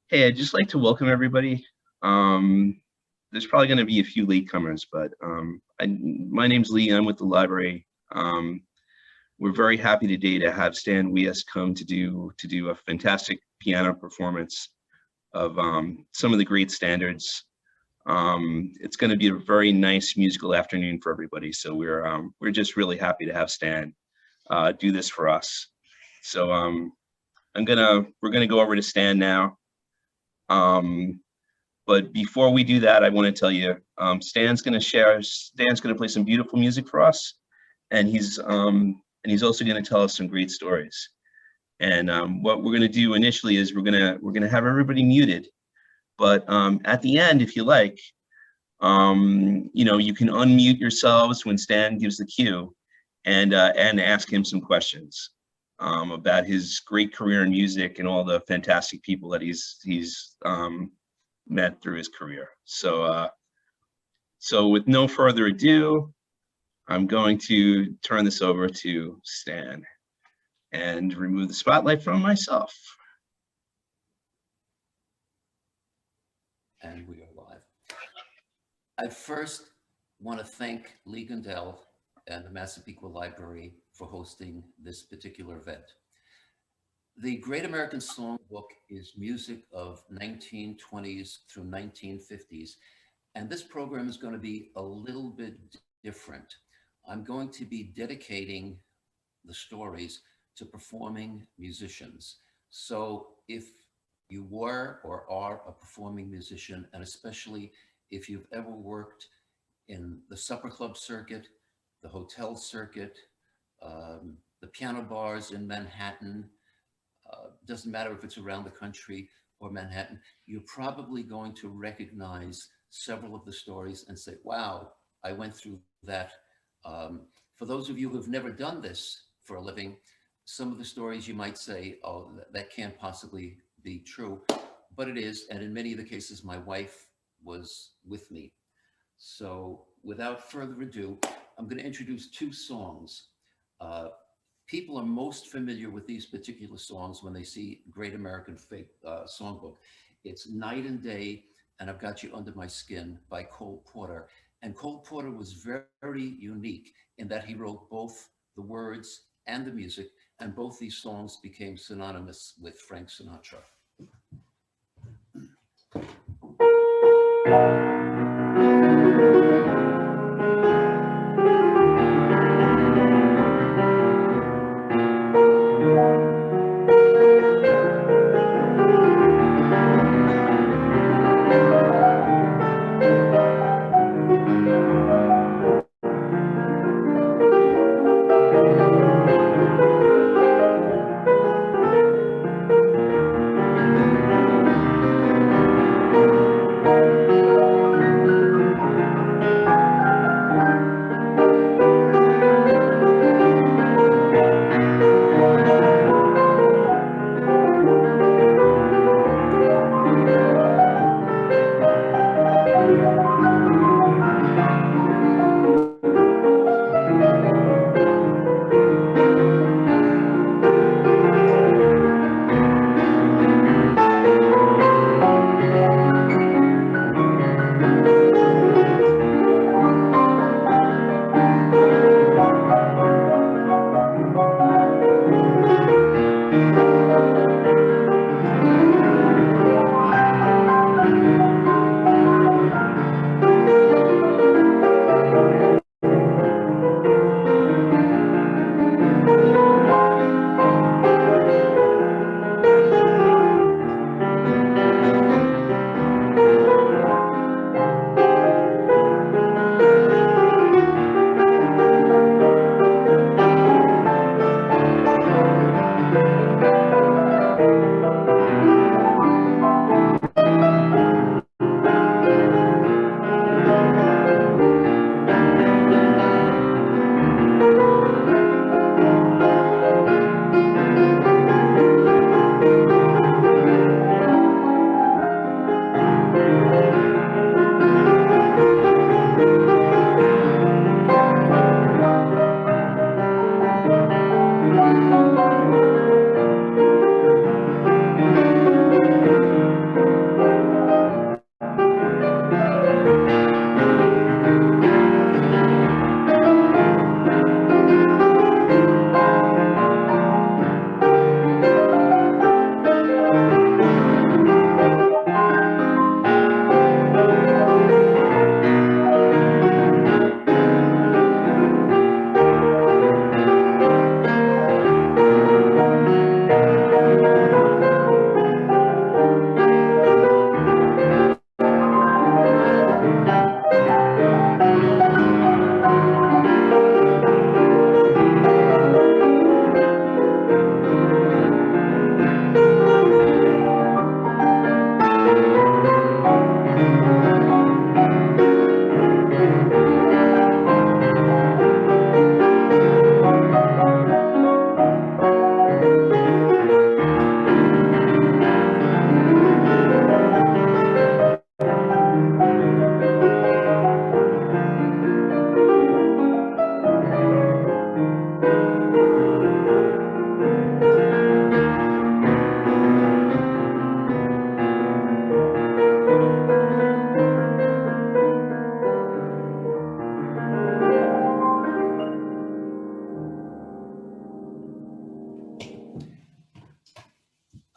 Hey, I'd just like to welcome everybody. There's probably going to be a few latecomers, but my name's Lee. I'm with the library. We're very happy today to have Stan Wiest come to do a fantastic piano performance of some of the great standards. It's going to be a very nice musical afternoon for everybody. So we're just really happy to have Stan do this for us. So we're gonna go over to Stan now. But before we do that, I want to tell you, Stan's going to play some beautiful music for us, and he's also going to tell us some great stories. And what we're going to do initially is we're gonna have everybody muted, but at the end, if you like, you can unmute yourselves when Stan gives the cue, and ask him some questions about his great career in music and all the fantastic people that he's met through his career. So with no further ado, I'm going to turn this over to Stan and remove the spotlight from myself. And we are live. I first want to thank Lee Gundel and the Massapequa Library for hosting this particular event. The Great American Songbook is music of 1920s through 1950s, and this program is going to be a little bit different. I'm going to be dedicating the stories to performing musicians. So if you were or are a performing musician, and especially if you've ever worked in the supper club circuit, the hotel circuit, the piano bars in Manhattan, doesn't matter if it's around the country or Manhattan, you're probably going to recognize several of the stories and say, wow, I went through that. For those of you who've never done this for a living, some of the stories you might say, oh, that can't possibly be true, but it is. And in many of the cases, my wife was with me. So without further ado, I'm going to introduce two songs. People are most familiar with these particular songs when they see Great American Songbook. It's Night and Day and I've Got You Under My Skin by Cole Porter. And Cole Porter was very unique in that he wrote both the words and the music, and both these songs became synonymous with Frank Sinatra.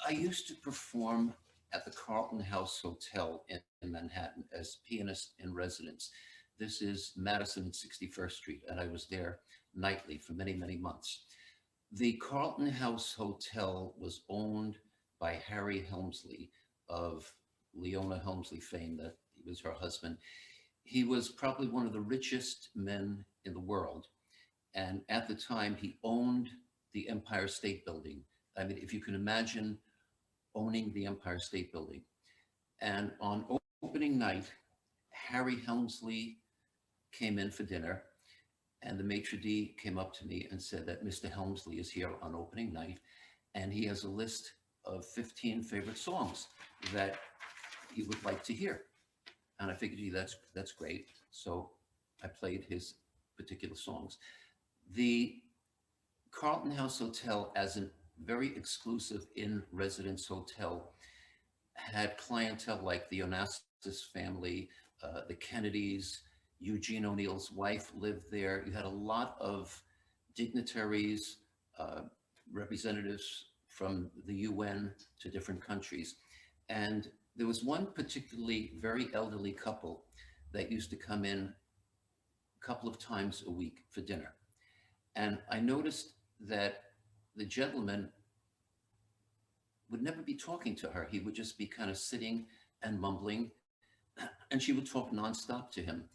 I used to perform at the Carlton House Hotel in Manhattan as pianist in residence. This is Madison and 61st Street, and I was there nightly for many, many months. The Carlton House Hotel was owned by Harry Helmsley of Leona Helmsley fame, that he was her husband. He was probably one of the richest men in the world. And at the time, he owned the Empire State Building. I mean, if you can imagine owning the Empire State Building. And on opening night, Harry Helmsley came in for dinner, and the maitre d' came up to me and said that Mr. Helmsley is here on opening night, and he has a list of 15 favorite songs that he would like to hear. And I figured, gee, that's great. So I played his particular songs. The Carlton House Hotel, as a very exclusive in-residence hotel, had clientele like the Onassis family, the Kennedys, Eugene O'Neill's wife lived there. You had a lot of dignitaries, representatives from the UN to different countries. And there was one particularly very elderly couple that used to come in a couple of times a week for dinner. And I noticed that the gentleman would never be talking to her. He would just be kind of sitting and mumbling, and she would talk nonstop to him.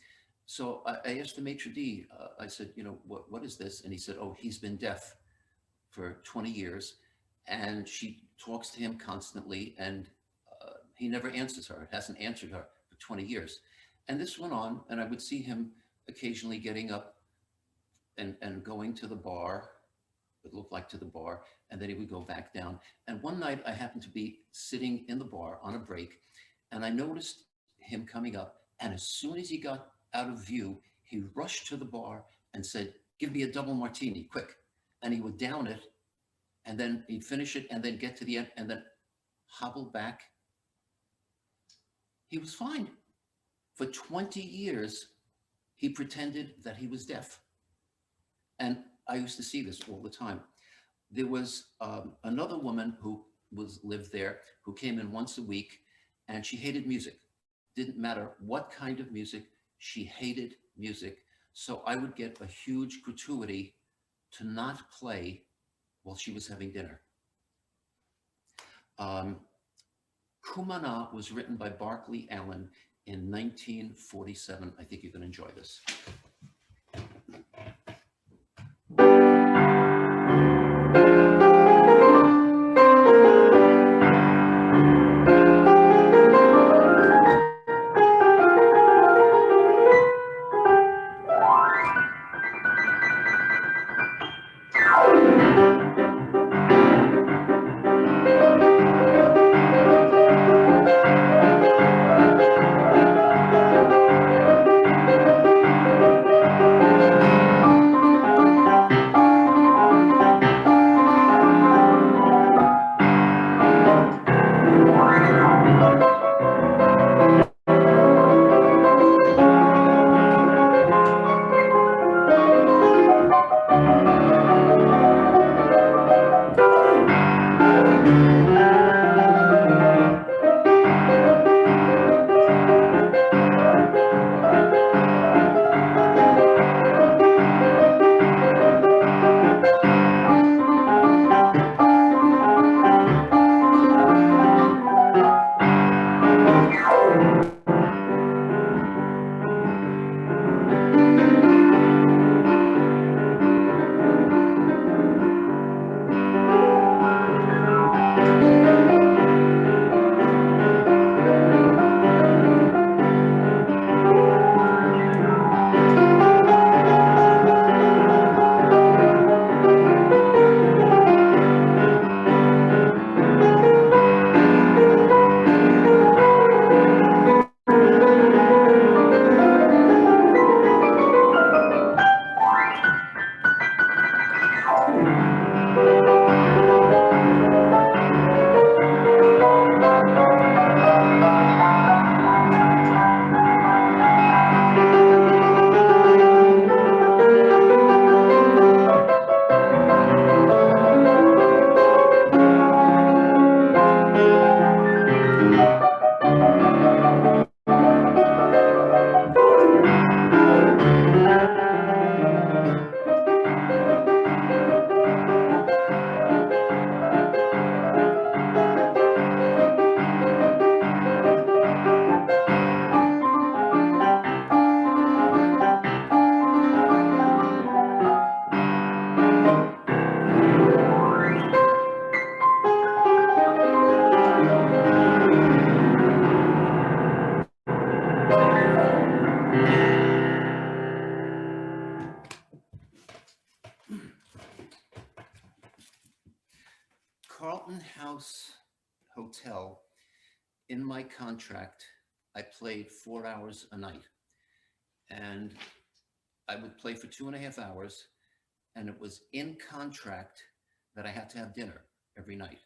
So I asked the maitre d', I said, you know, what is this? And he said, oh, he's been deaf for 20 years, and she talks to him constantly, and he never answers her. It hasn't answered her for 20 years. And this went on, and I would see him occasionally getting up and going to the bar. It looked like to the bar, and then he would go back down. And one night I happened to be sitting in the bar on a break, and I noticed him coming up, and as soon as he got out of view, he rushed to the bar and said, give me a double martini, quick. And he would down it, and then he'd finish it, and then get to the end, and then hobble back. He was fine. For 20 years, he pretended that he was deaf. And I used to see this all the time. There was another woman who lived there, who came in once a week, and she hated music. Didn't matter what kind of music, she hated music. So I would get a huge gratuity to not play while she was having dinner. Kumana was written by Barclay Allen in 1947. I think you can enjoy this. Carlton House Hotel, in my contract, I played 4 hours a night. And I would play for 2.5 hours, and it was in contract that I had to have dinner every night.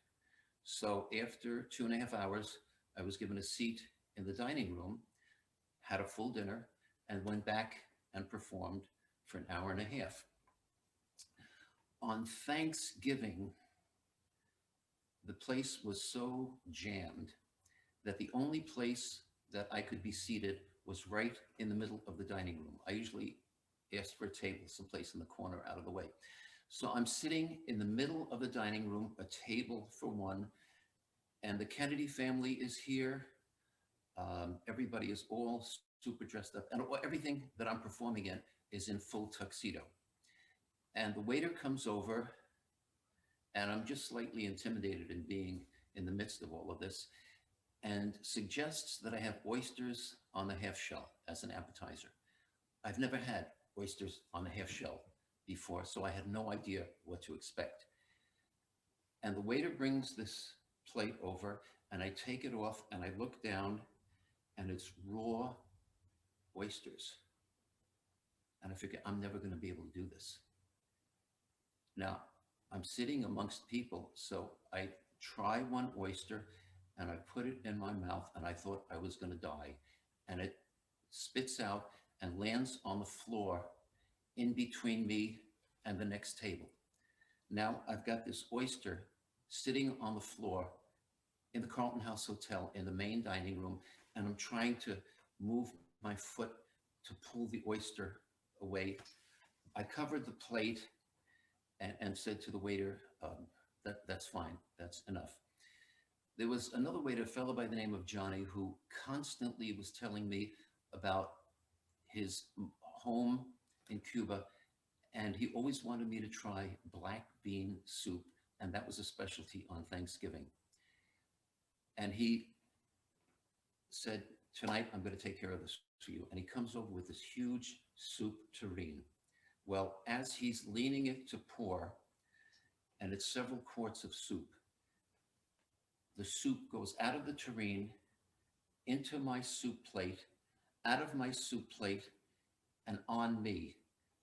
So after 2.5 hours, I was given a seat in the dining room, had a full dinner, and went back and performed for an hour and a half. On Thanksgiving, the place was so jammed that the only place that I could be seated was right in the middle of the dining room. I usually asked for a table someplace in the corner out of the way. So I'm sitting in the middle of the dining room, a table for one, and the Kennedy family is here. Everybody is all super dressed up, and everything that I'm performing in is in full tuxedo. And the waiter comes over, and I'm just slightly intimidated in being in the midst of all of this, and suggests that I have oysters on the half shell as an appetizer. I've never had oysters on the half shell before, so I had no idea what to expect. And the waiter brings this plate over, and I take it off, and I look down, and it's raw oysters. And I figure, I'm never going to be able to do this. Now, I'm sitting amongst people, so I try one oyster, and I put it in my mouth, and I thought I was going to die. And it spits out and lands on the floor in between me and the next table. Now I've got this oyster sitting on the floor in the Carlton House Hotel in the main dining room, and I'm trying to move my foot to pull the oyster away. I covered the plate and said to the waiter, that's fine, that's enough. There was another waiter, a fellow by the name of Johnny, who constantly was telling me about his home in Cuba, and he always wanted me to try black bean soup, and that was a specialty on Thanksgiving. And he said, tonight I'm going to take care of this for you. And he comes over with this huge soup tureen. Well, as he's leaning it to pour, and it's several quarts of soup, the soup goes out of the tureen into my soup plate, out of my soup plate, and on me.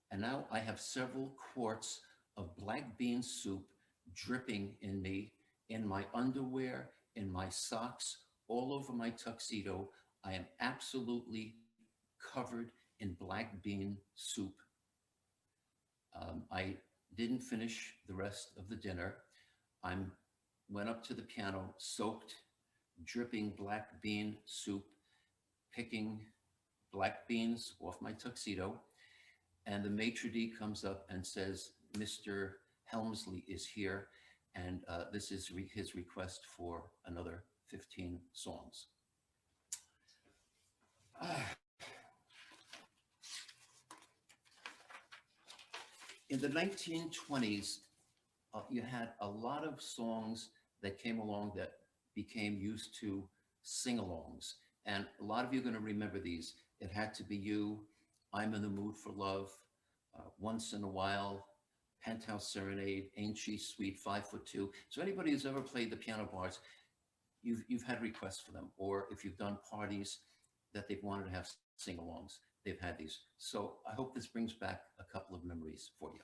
And now I have several quarts of black bean soup dripping in me, in my underwear, in my socks, all over my tuxedo. I am absolutely covered in black bean soup. I didn't finish the rest of the dinner. I went up to the piano, soaked, dripping black bean soup, picking black beans off my tuxedo. And the maitre d' comes up and says, Mr. Helmsley is here, and this is his request for another 15 songs. In the 1920s, you had a lot of songs that came along that became used to sing-alongs. And a lot of you are going to remember these. It Had to Be You, I'm in the Mood for Love, Once in a While, Penthouse Serenade, Ain't She Sweet, 5'2". So anybody who's ever played the piano bars, you've had requests for them. Or if you've done parties that they've wanted to have sing-alongs, they've had these. So I hope this brings back a couple of memories for you.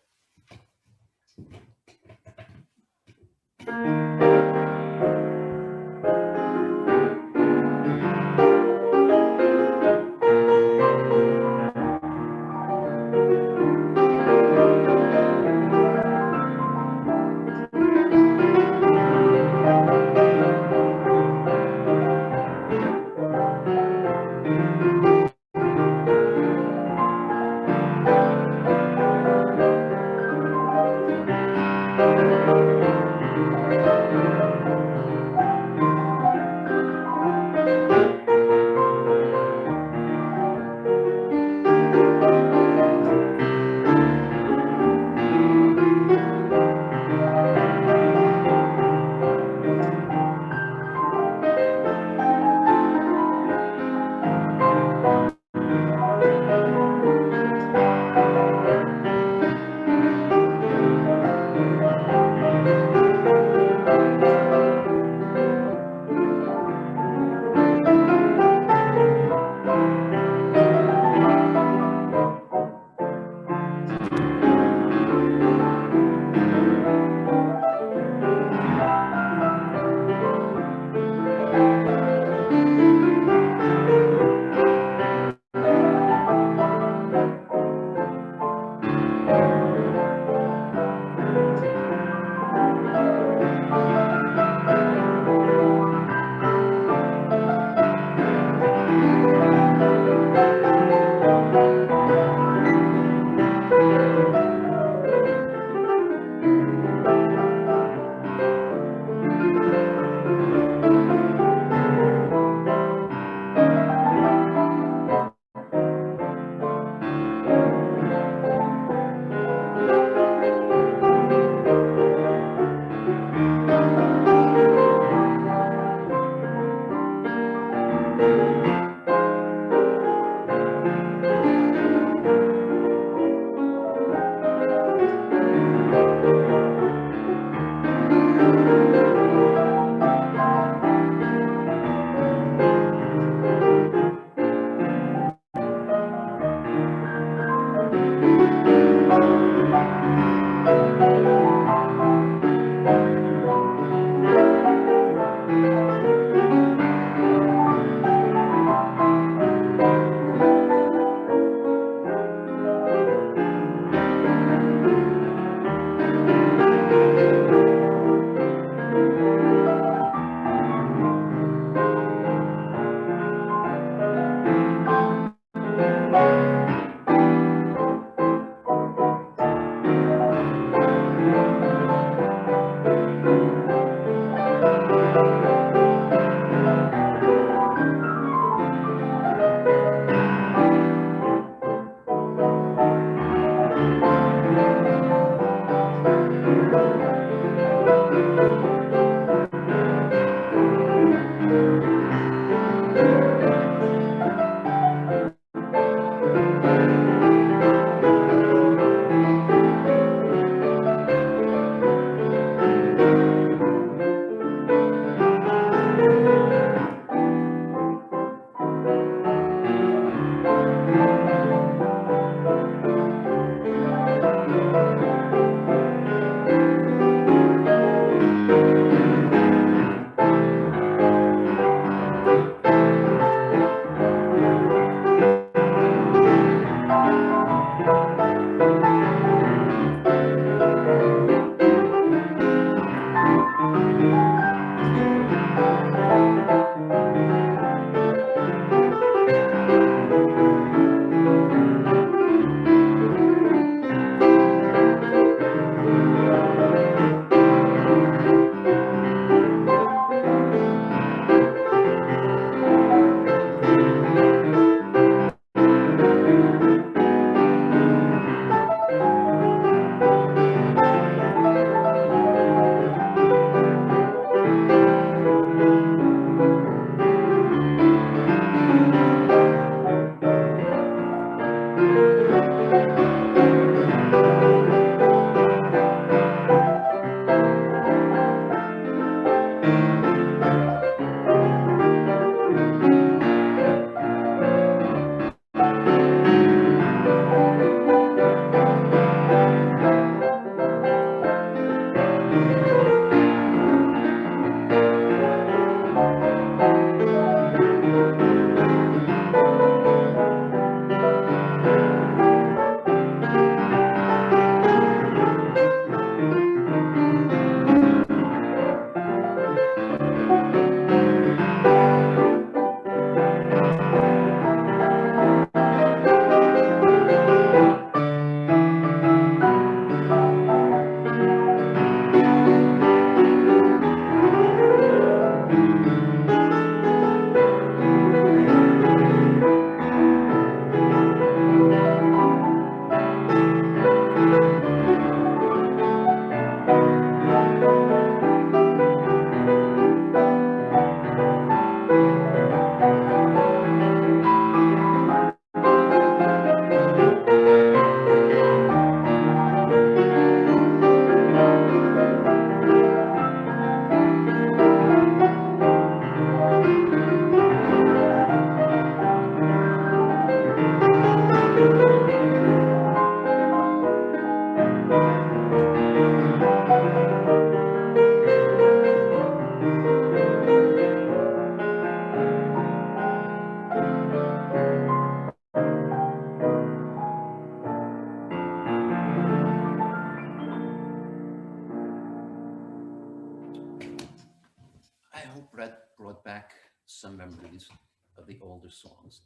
hope Brett brought back some memories of the older songs.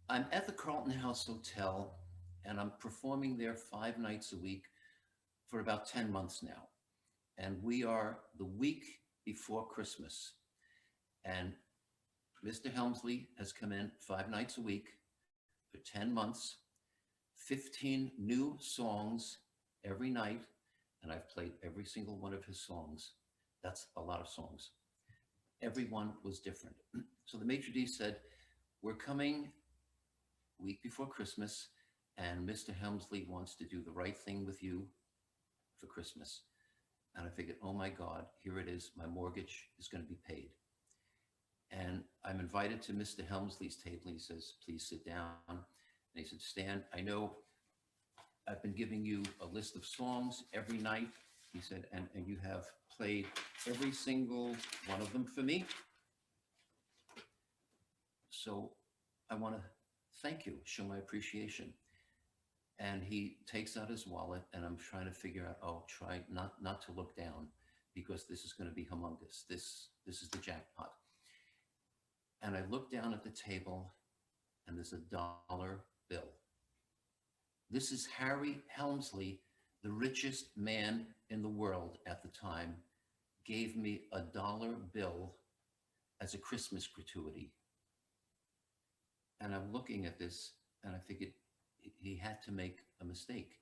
I'm at the Carlton House Hotel, and I'm performing there 5 nights a week for about 10 months now. And we are the week before Christmas. And Mr. Helmsley has come in 5 nights a week for 10 months, 15 new songs every night, and I've played every single one of his songs. That's a lot of songs. Every one was different. So the maitre d' said, we're coming week before Christmas, and Mr. Helmsley wants to do the right thing with you for Christmas. And I figured, oh my God, here it is. My mortgage is going to be paid. And I'm invited to Mr. Helmsley's table. He says, please sit down. And he said, Stan, I know I've been giving you a list of songs every night. He said, and you have played every single one of them for me. So I want to thank you, show my appreciation. And he takes out his wallet, and I'm trying to figure out, oh, try not to look down, because this is going to be humongous. This is the jackpot. And I look down at the table, and there's a dollar bill. This is Harry Helmsley, the richest man in the world at the time, gave me a dollar bill as a Christmas gratuity. And I'm looking at this, and I figured he had to make a mistake.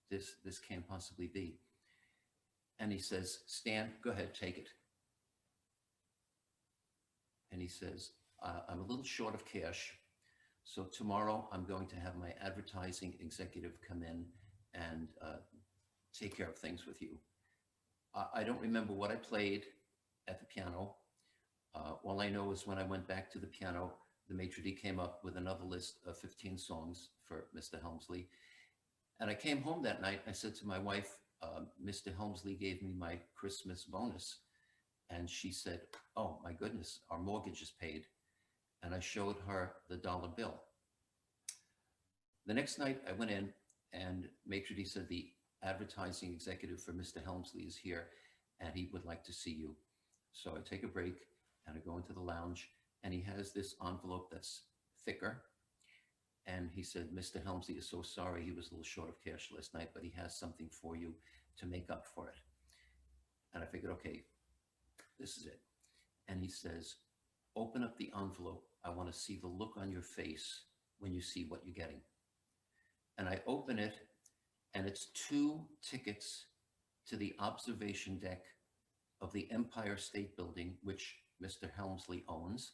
This can't possibly be. And he says, Stan, go ahead, take it. And he says, I'm a little short of cash, so tomorrow I'm going to have my advertising executive come in and take care of things with you. I don't remember what I played at the piano. All I know is when I went back to the piano, the maitre d' came up with another list of 15 songs for Mr. Helmsley. And I came home that night. I said to my wife, Mr. Helmsley gave me my Christmas bonus. And she said, oh my goodness, our mortgage is paid. And I showed her the dollar bill. The next night I went in, and maitre d' said, the advertising executive for Mr. Helmsley is here, and he would like to see you. So I take a break, and I go into the lounge, and he has this envelope that's thicker. And he said, Mr. Helmsley is so sorry, he was a little short of cash last night, but he has something for you to make up for it. And I figured, okay, this is it. And he says, open up the envelope. I want to see the look on your face when you see what you're getting. And I open it, and it's 2 tickets to the observation deck of the Empire State Building, which Mr. Helmsley owns.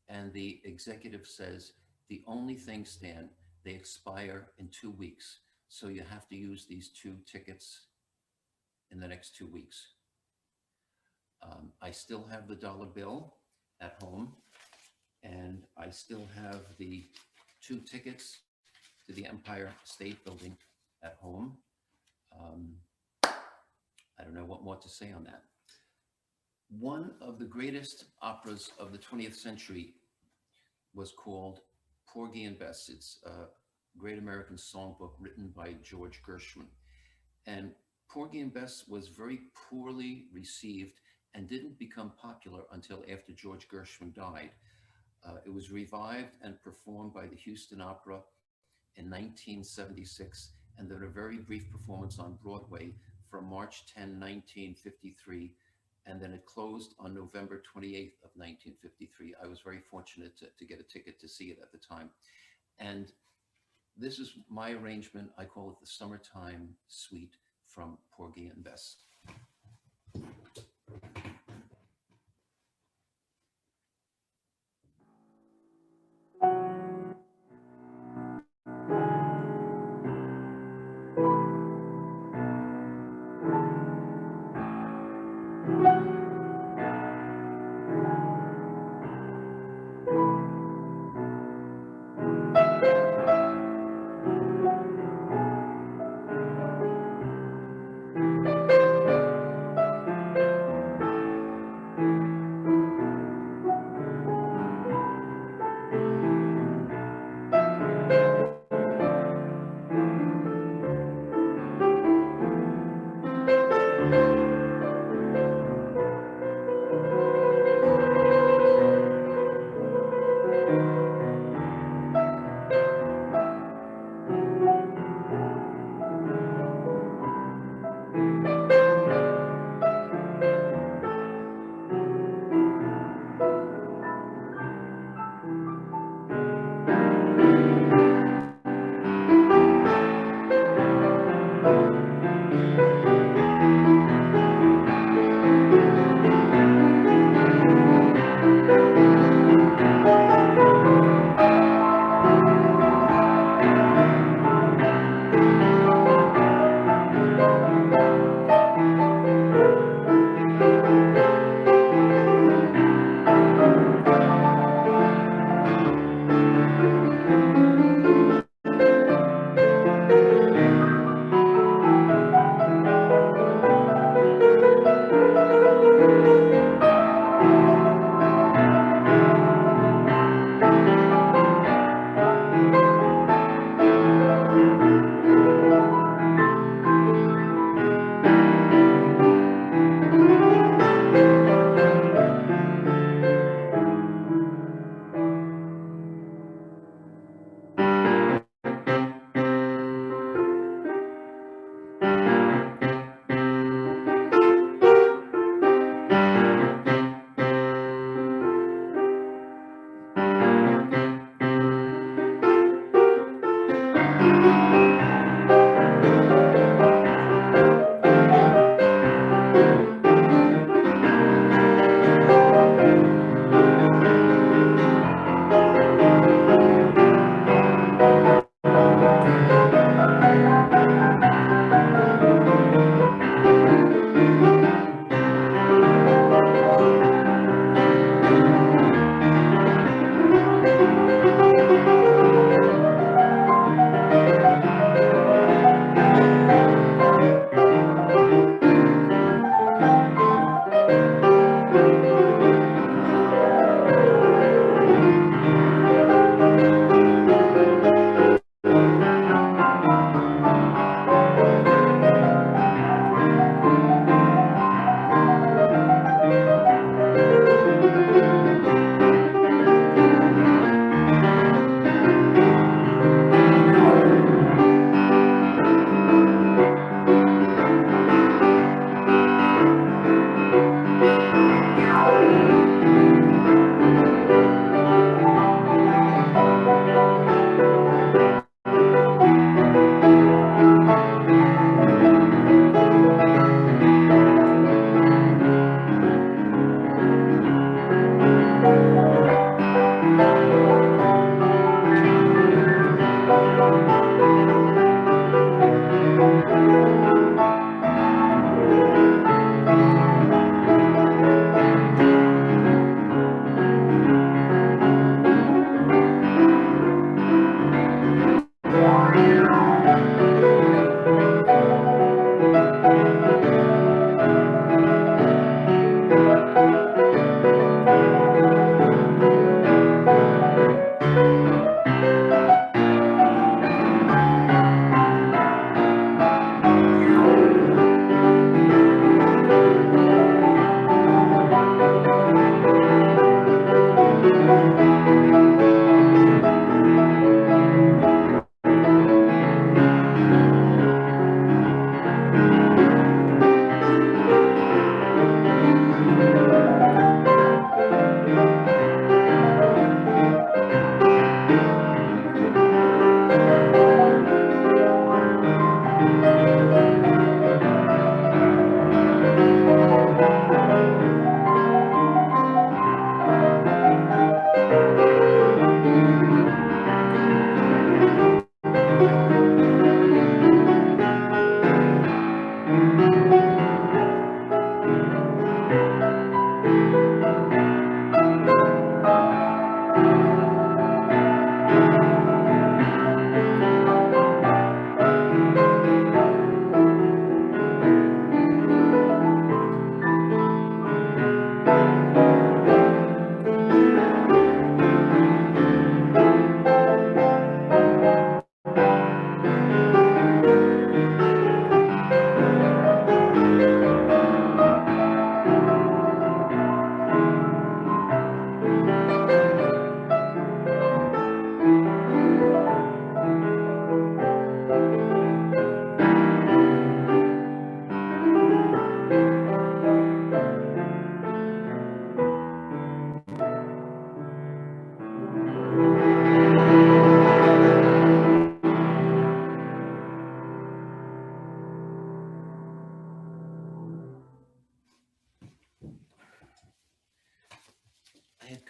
And the executive says, the only thing, Stan, they expire in 2 weeks. So you have to use these 2 tickets in the next 2 weeks. I still have the dollar bill at home, and I still have the 2 tickets to the Empire State Building at home. I don't know what more to say on that. One of the greatest operas of the 20th century was called Porgy and Bess. It's a Great American Songbook written by George Gershwin. And Porgy and Bess was very poorly received and didn't become popular until after George Gershwin died. It was revived and performed by the Houston Opera in 1976, and then a very brief performance on Broadway from March 10, 1953, and then it closed on November 28th of 1953. I was very fortunate to get a ticket to see it at the time. And this is my arrangement. I call it the Summertime Suite from Porgy and Bess.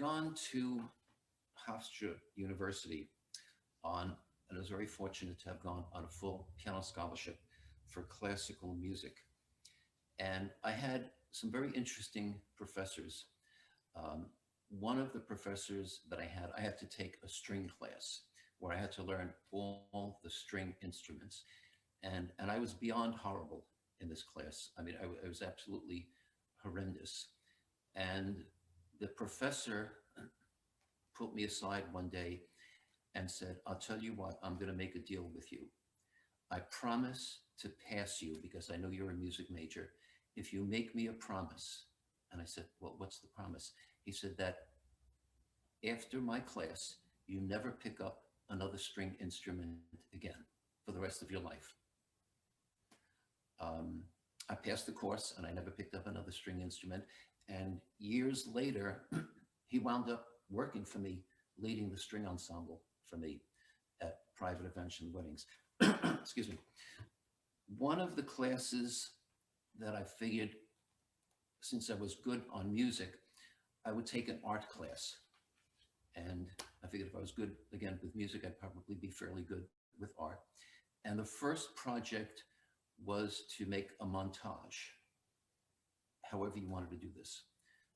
gone to Hofstra University and I was very fortunate to have gone on a full piano scholarship for classical music. And I had some very interesting professors. One of the professors that I had to take a string class where I had to learn all the string instruments. And I was beyond horrible in this class. I mean, I was absolutely horrendous. And the professor put me aside one day and said, I'll tell you what, I'm going to make a deal with you. I promise to pass you because I know you're a music major if you make me a promise. And I said, well, what's the promise? He said that after my class, you never pick up another string instrument again for the rest of your life. I passed the course and I never picked up another string instrument. And years later, he wound up working for me, leading the string ensemble for me at private events and weddings. Excuse me. One of the classes that I figured, since I was good on music, I would take an art class. And I figured if I was good, again, with music, I'd probably be fairly good with art. And the first project was to make a montage, however you wanted to do this.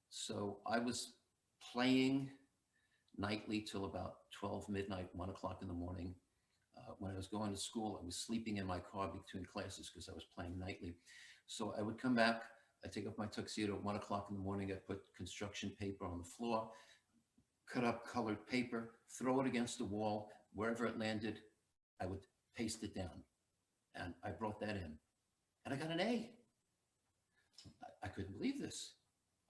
So I was playing nightly till about 12 midnight, 1 o'clock in the morning. When I was going to school, I was sleeping in my car between classes because I was playing nightly. So I would come back, I'd take off my tuxedo at 1 o'clock in the morning, I'd put construction paper on the floor, cut up colored paper, throw it against the wall. Wherever it landed, I would paste it down. And I brought that in. And I got an A. I couldn't believe this.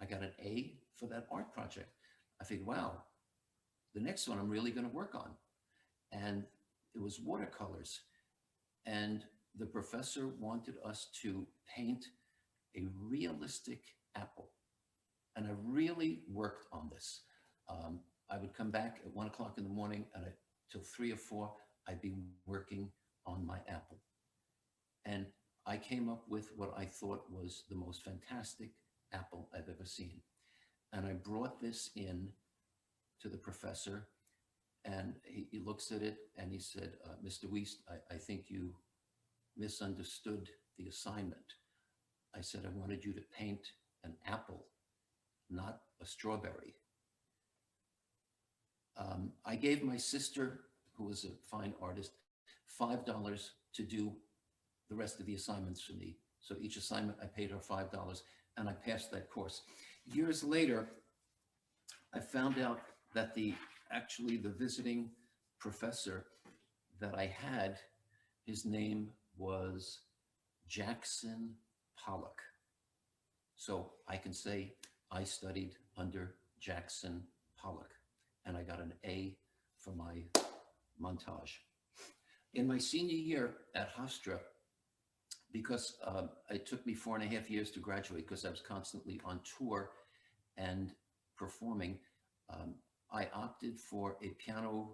I got an A for that art project. I figured, wow, the next one I'm really going to work on. And it was watercolors. And the professor wanted us to paint a realistic apple. And I really worked on this. I would come back at 1 o'clock in the morning and till 3 or 4, I'd be working on my apple. And I came up with what I thought was the most fantastic apple I've ever seen. And I brought this in to the professor, and he looks at it and he said, Mr. Wiest, I think you misunderstood the assignment. I said, I wanted you to paint an apple, not a strawberry. I gave my sister, who was a fine artist, $5 to do the rest of the assignments for me. So each assignment, I paid her $5 and I passed that course. Years later, I found out that actually the visiting professor that I had, his name was Jackson Pollock. So I can say I studied under Jackson Pollock and I got an A for my montage. In my senior year at Hofstra, because it took me 4.5 years to graduate because I was constantly on tour and performing, I opted for a piano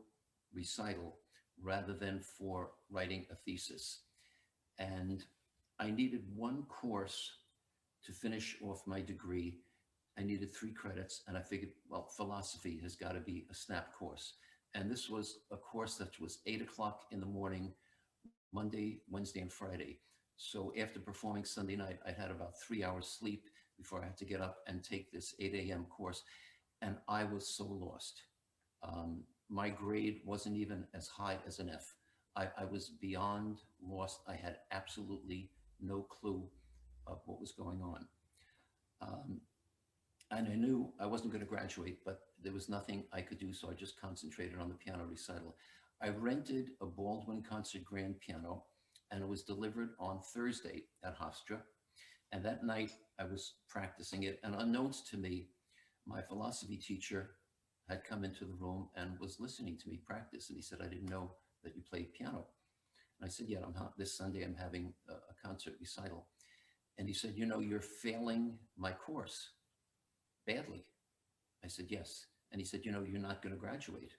recital rather than for writing a thesis. And I needed one course to finish off my degree. I needed 3 credits, and I figured, well, philosophy has got to be a snap course. And this was a course that was 8 o'clock in the morning, Monday, Wednesday, and Friday. So after performing Sunday night, I had about 3 hours sleep before I had to get up and take this 8 a.m. course. And I was so lost. My grade wasn't even as high as an F. I was beyond lost. I had absolutely no clue of what was going on. And I knew I wasn't going to graduate, but there was nothing I could do, so I just concentrated on the piano recital. I rented a Baldwin concert grand piano, and it was delivered on Thursday at Hofstra. And that night I was practicing it, and unknowns to me, my philosophy teacher had come into the room and was listening to me practice. And he said, I didn't know that you played piano. And I said, yeah, this Sunday I'm having a concert recital. And he said, you know, you're failing my course badly. I said, yes. And he said, you know, you're not going to graduate.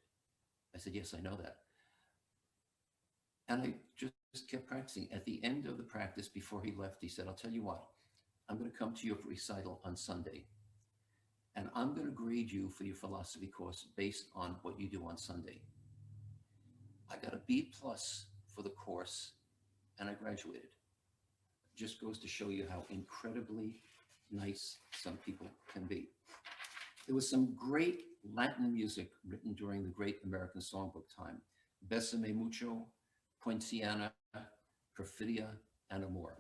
I said, yes, I know that. And I just kept practicing. At the end of the practice, before he left, he said, I'll tell you what, I'm going to come to your recital on Sunday. and I'm going to grade you for your philosophy course based on what you do on Sunday. I got a B+ for the course, and I graduated. Just goes to show you how incredibly nice some people can be. There was some great Latin music written during the Great American Songbook time. Besame Mucho, Poinciana, Perfidia, and Amor.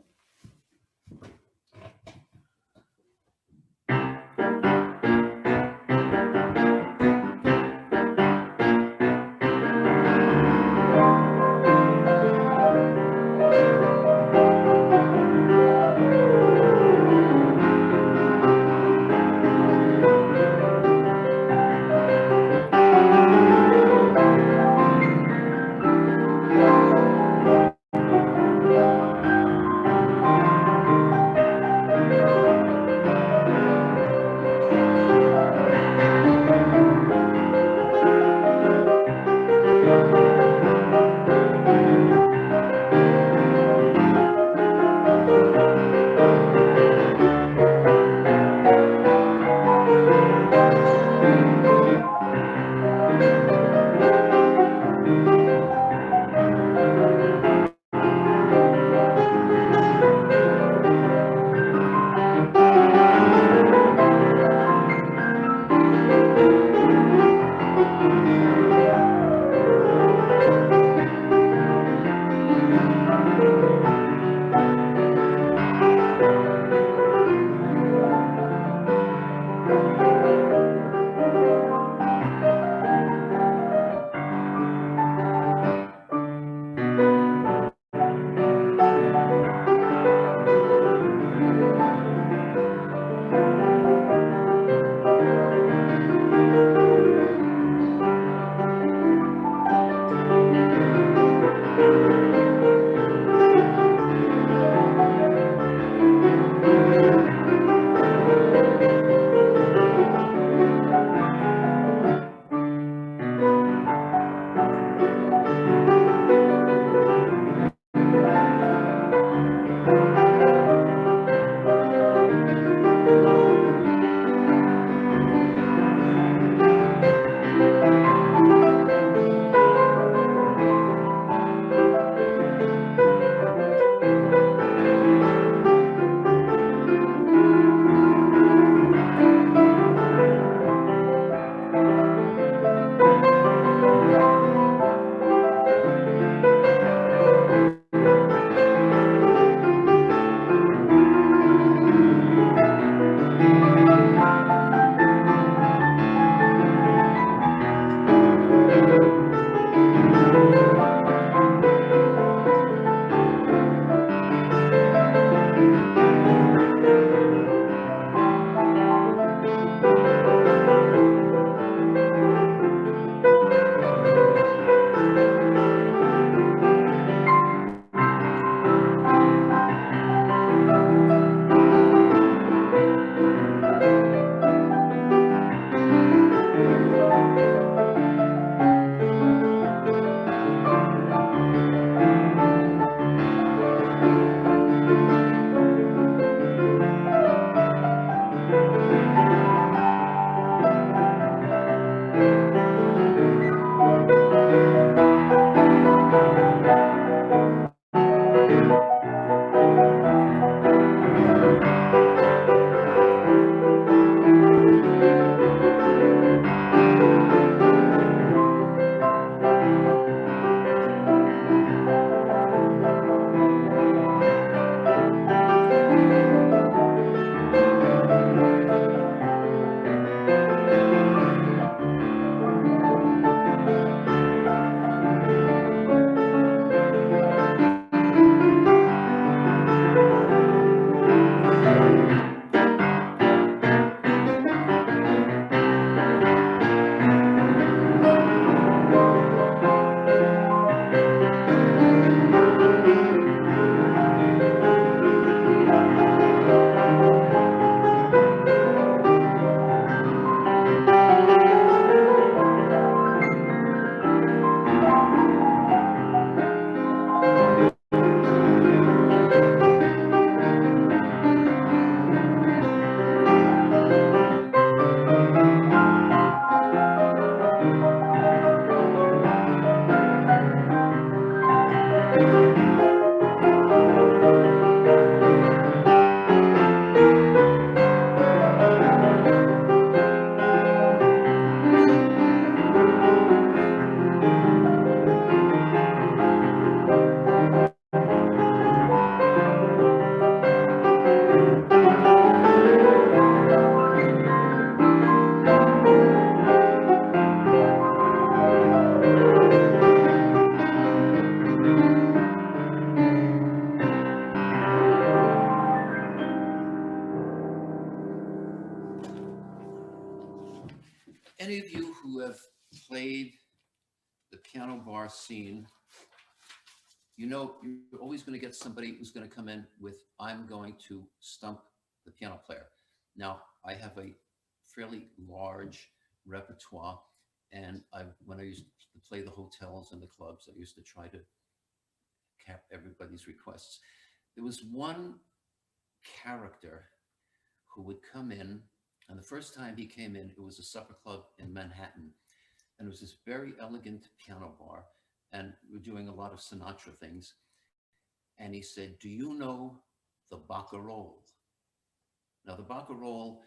Any of you who have played the piano bar scene, you know you're always going to get somebody who's going to come in with, I'm going to stump the piano player. Now, I have a fairly large repertoire, and when I used to play the hotels and the clubs, I used to try to cap everybody's requests. There was one character who would come in, and the first time he came in, it was a supper club in Manhattan, and it was this very elegant piano bar, and we're doing a lot of Sinatra things. And he said, do you know the Barcarolle? Now, the Barcarolle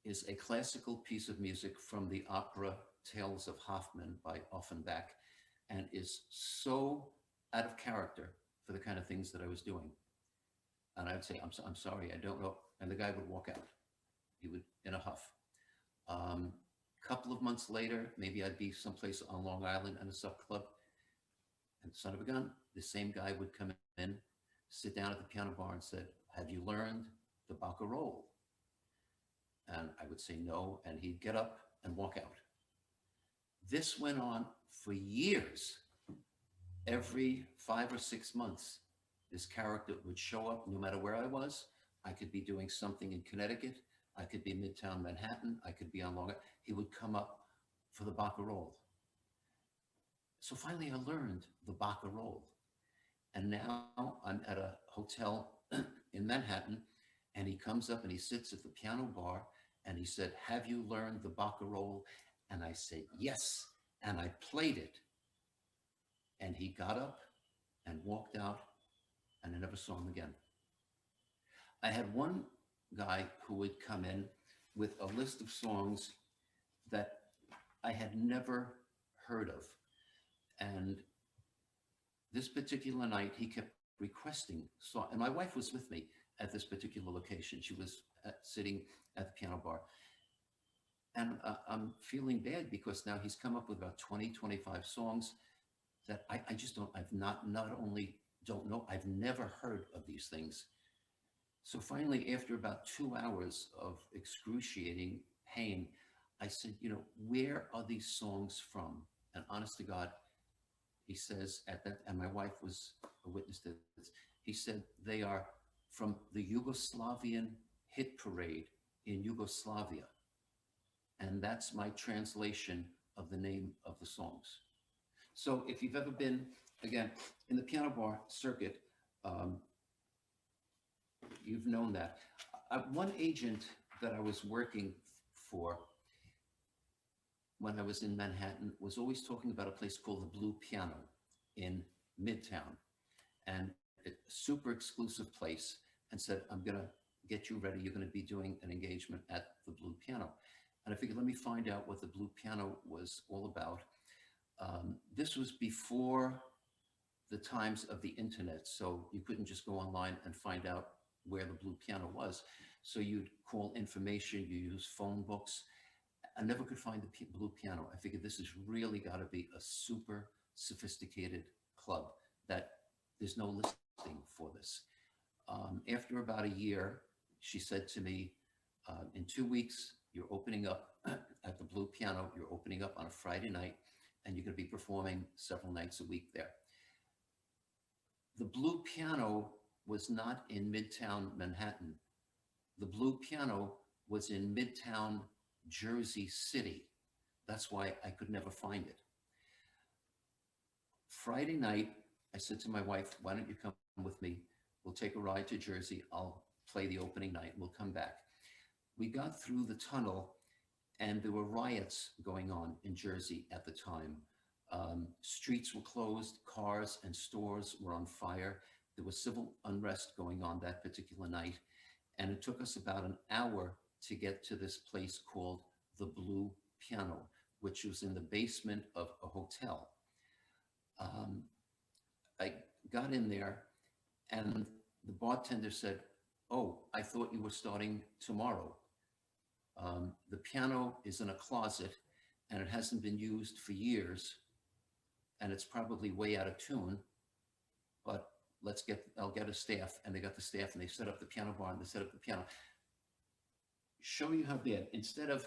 is a classical piece of music from the opera Tales of Hoffmann by Offenbach, and is so out of character for the kind of things that I was doing. And I would say, I'm sorry, I don't know. And the guy would walk out. He would, in a huff. Couple of months later, maybe I'd be someplace on Long Island in a sub club, and son of a gun, the same guy would come in, sit down at the piano bar and said, have you learned the Barcarolle? And I would say no, and he'd get up and walk out. This went on for years. Every 5 or 6 months, this character would show up no matter where I was. I could be doing something in Connecticut. I could be Midtown Manhattan. I could be on Long Island. He would come up for the Barcarolle. So finally, I learned the Barcarolle. And now I'm at a hotel in Manhattan, and he comes up and he sits at the piano bar, and he said, have you learned the Barcarolle? And I said, yes. And I played it. And he got up and walked out, and I never saw him again. I had one guy who would come in with a list of songs that I had never heard of. And this particular night, he kept requesting songs. And my wife was with me at this particular location. She was sitting at the piano bar. And I'm feeling bad because now he's come up with about 20, 25 songs that I just don't, I've not only don't know, I've never heard of these things. So finally, after about 2 hours of excruciating pain, I said, you know, where are these songs from? And honest to God, he says at that, and my wife was a witness to this, he said they are from the Yugoslavian hit parade in Yugoslavia. And that's my translation of the name of the songs. So if you've ever been, again, in the piano bar circuit, you've known that. One agent that I was working for when I was in Manhattan was always talking about a place called the Blue Piano in Midtown, and a super exclusive place, and said, I'm gonna get you ready. You're gonna be doing an engagement at the Blue Piano. And I figured, let me find out what the Blue Piano was all about. This was before the times of the internet, so you couldn't just go online and find out where the Blue Piano was. So you'd call information, you use phone books. I never could find the Blue Piano. I figured this has really got to be a super sophisticated club that there's no listing for this. After about a year, she said to me, in 2 weeks, you're opening up at the Blue Piano. You're opening up on a Friday night, and you're going to be performing several nights a week there. The Blue Piano was not in Midtown Manhattan. The Blue Piano was in Midtown Jersey City. That's why I could never find it. Friday night, I said to my wife, why don't you come with me? We'll take a ride to Jersey. I'll play the opening night. We'll come back. We got through the tunnel, and there were riots going on in Jersey at the time. Streets were closed, cars and stores were on fire. There was civil unrest going on that particular night. And it took us about an hour to get to this place called the Blue Piano, which was in the basement of a hotel. I got in there, and the bartender said, oh, I thought you were starting tomorrow. The piano is in a closet, and it hasn't been used for years, and it's probably way out of tune, but I'll get a staff. And they got the staff, and they set up the piano bar, and they set up the piano. Show you how bad, instead of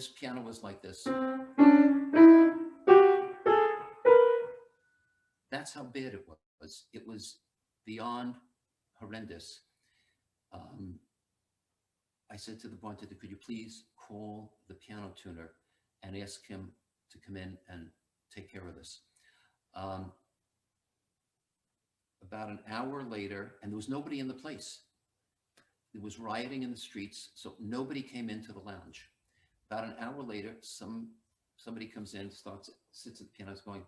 this piano was like this. That's how bad it was. It was beyond horrendous. I said to the bartender, could you please call the piano tuner and ask him to come in and take care of this? About an hour later, and there was nobody in the place. There was rioting in the streets, so nobody came into the lounge. About an hour later, somebody comes in, sits at the piano, is going.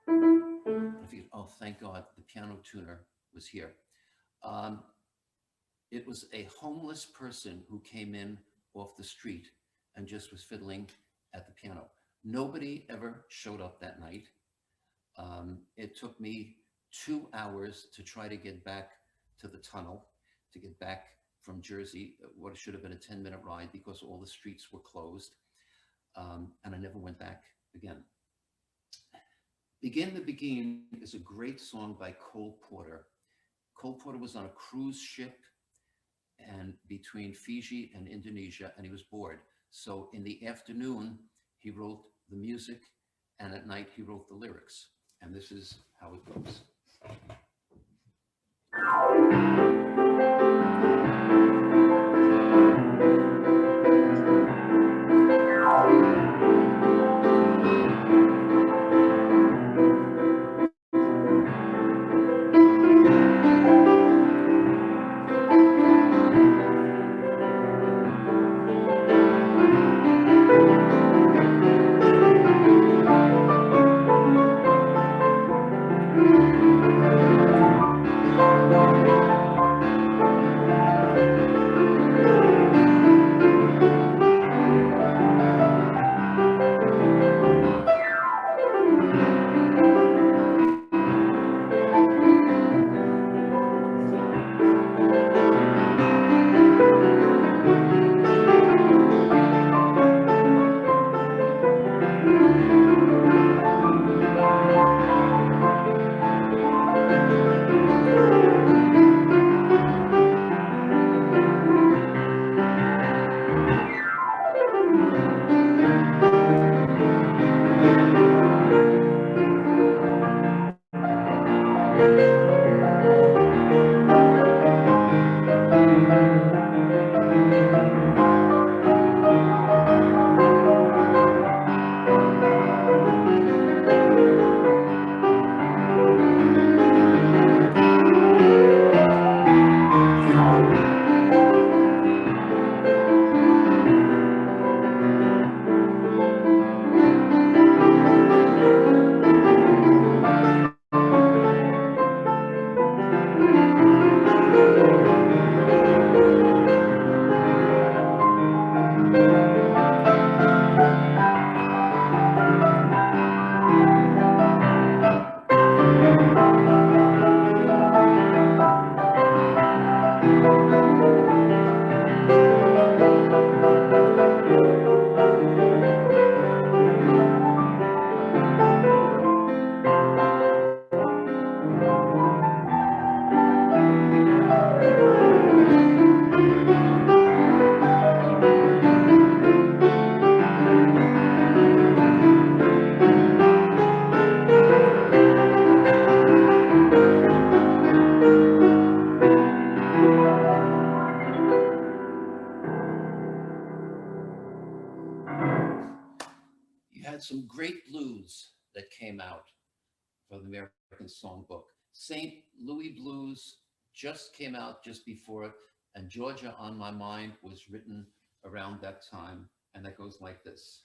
I figured, oh, thank God, the piano tuner was here. It was a homeless person who came in off the street and just was fiddling at the piano. Nobody ever showed up that night. It took me 2 hours to try to get back to the tunnel, to get back from Jersey, what should have been a 10-minute ride because all the streets were closed. And I never went back again. Begin to Begin is a great song by Cole Porter. Cole Porter was on a cruise ship and between Fiji and Indonesia, and he was bored. So in the afternoon, he wrote the music, and at night he wrote the lyrics. And this is how it goes. Some great blues that came out from the American Songbook. St. Louis Blues just came out just before it, and Georgia on My Mind was written around that time, and that goes like this.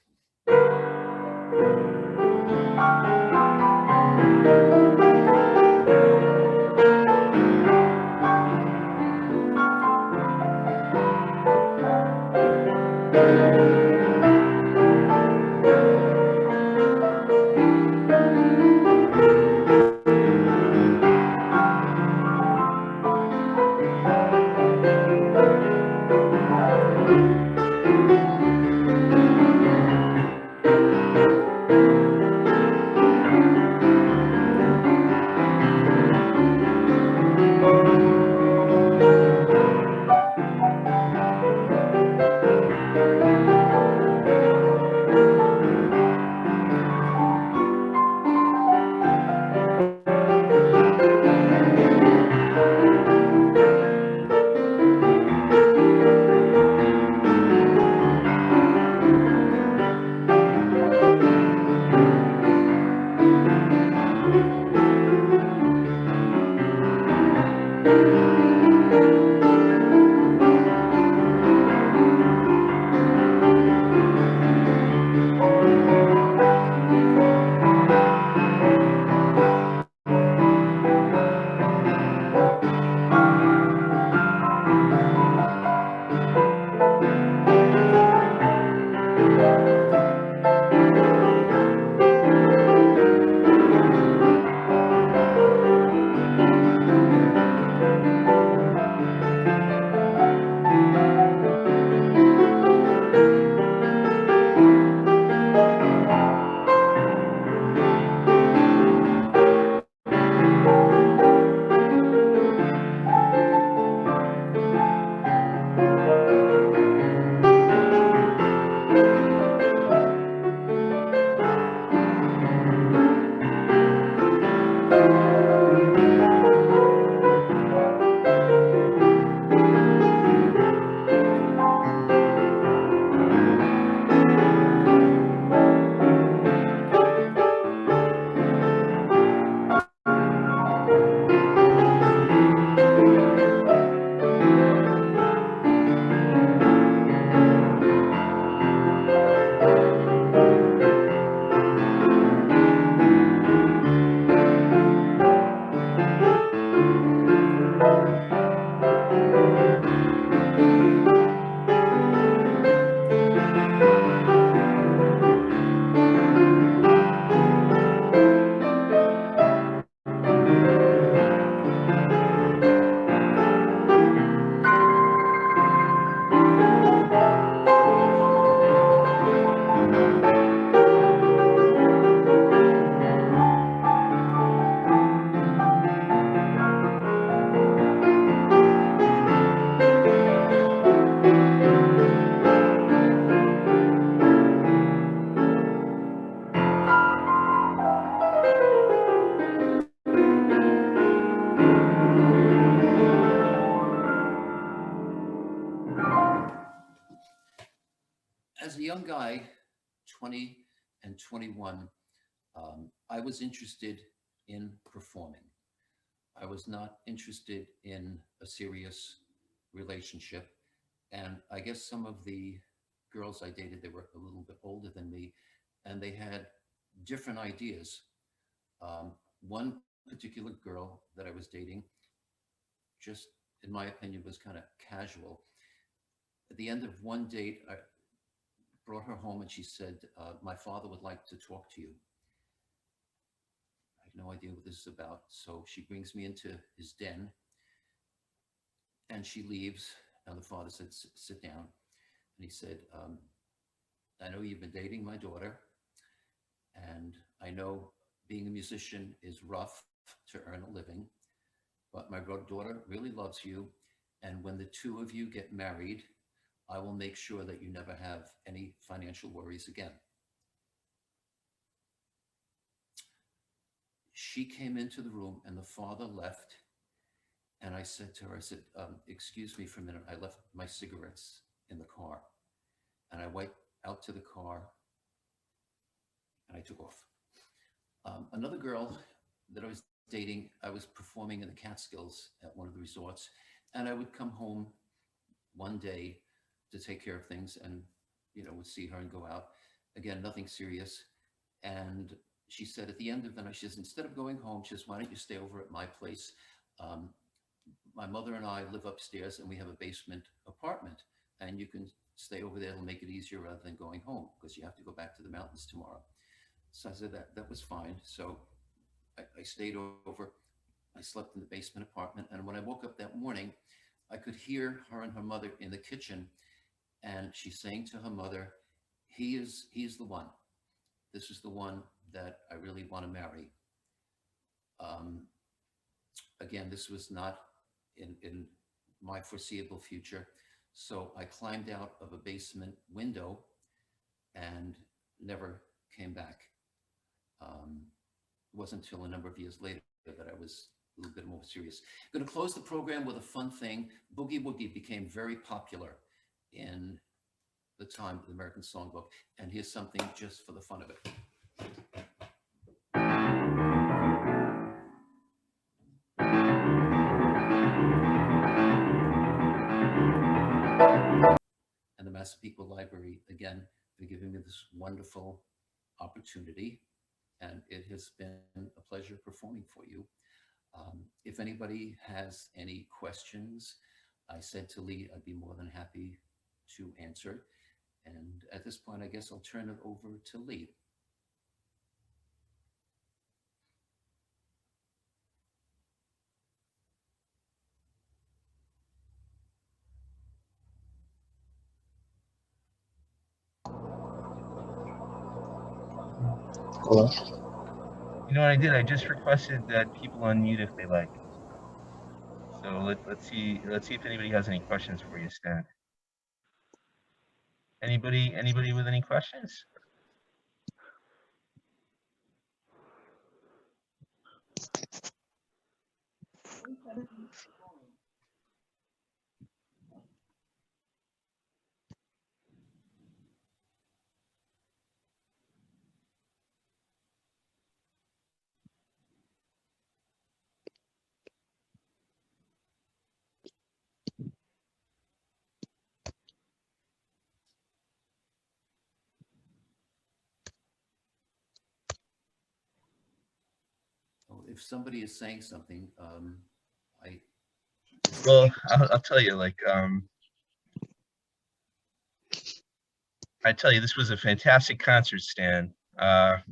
as a young guy, 20 and 21, I was interested in performing. I was not interested in a serious relationship. And I guess some of the girls I dated, they were a little bit older than me, and they had different ideas. One particular girl that I was dating, just in my opinion, was kind of casual. At the end of one date, I brought her home and she said, my father would like to talk to you. I have no idea what this is about. So she brings me into his den and she leaves. And the father said, sit down. And he said, I know you've been dating my daughter, and I know being a musician is rough to earn a living, but my daughter really loves you. And when the two of you get married, I will make sure that you never have any financial worries again. She came into the room and the father left. And I said to her, I said, excuse me for a minute. I left my cigarettes in the car. And I went out to the car and I took off. Another girl that I was dating, I was performing in the Catskills at one of the resorts. And I would come home one day to take care of things and, would see her and go out. Again, nothing serious. And she said at the end of the night, she says, instead of going home, she says, why don't you stay over at my place? My mother and I live upstairs and we have a basement apartment, and you can stay over there. It'll make it easier rather than going home because you have to go back to the mountains tomorrow. So I said that was fine. So I stayed over. I slept in the basement apartment. And when I woke up that morning, I could hear her and her mother in the kitchen. And she's saying to her mother, he is the one. This is the one that I really want to marry. Again, this was not in my foreseeable future. So I climbed out of a basement window and never came back. It wasn't until a number of years later that I was a little bit more serious. I'm going to close the program with a fun thing. Boogie Woogie became very popular in the time of the American Songbook. And here's something just for the fun of it. And the Massapequa Library, again, for giving me this wonderful opportunity. And it has been a pleasure performing for you. If anybody has any questions, I said to Lee, I'd be more than happy to answer. And at this point, I guess I'll turn it over to Lee. Hello? You know what I did? I just requested that people unmute if they like. So let's see if anybody has any questions for you, Stan. Anybody with any questions? If somebody is saying something, Well, I'll tell you, like, I tell you, this was a fantastic concert, Stan.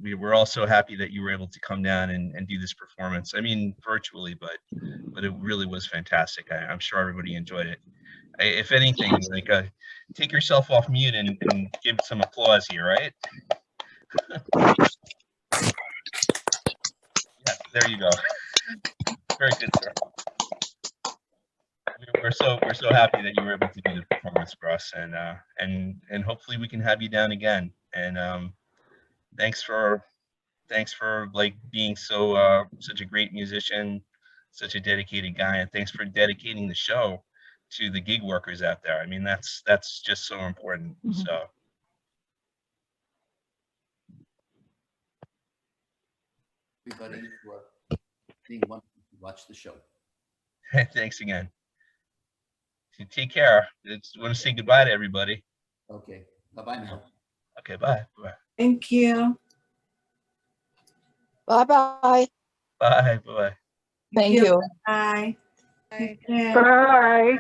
We were all so happy that you were able to come down and do this performance. I mean, virtually, but it really was fantastic. I'm sure everybody enjoyed it. If anything, like, take yourself off mute and give some applause here, right? Yeah, there you go. Very good, sir. We're so happy that you were able to do the performance for us, and hopefully we can have you down again. And thanks for like being such a great musician, such a dedicated guy, and thanks for dedicating the show to the gig workers out there. I mean, that's just so important. So everybody for being wonderful to watch the show. Thanks again. Take care. I want to say goodbye to everybody. Okay, bye-bye now. Okay, bye. Bye. Thank you. Bye-bye. Bye. Bye. Thank you. Bye. Bye. Take care. Bye.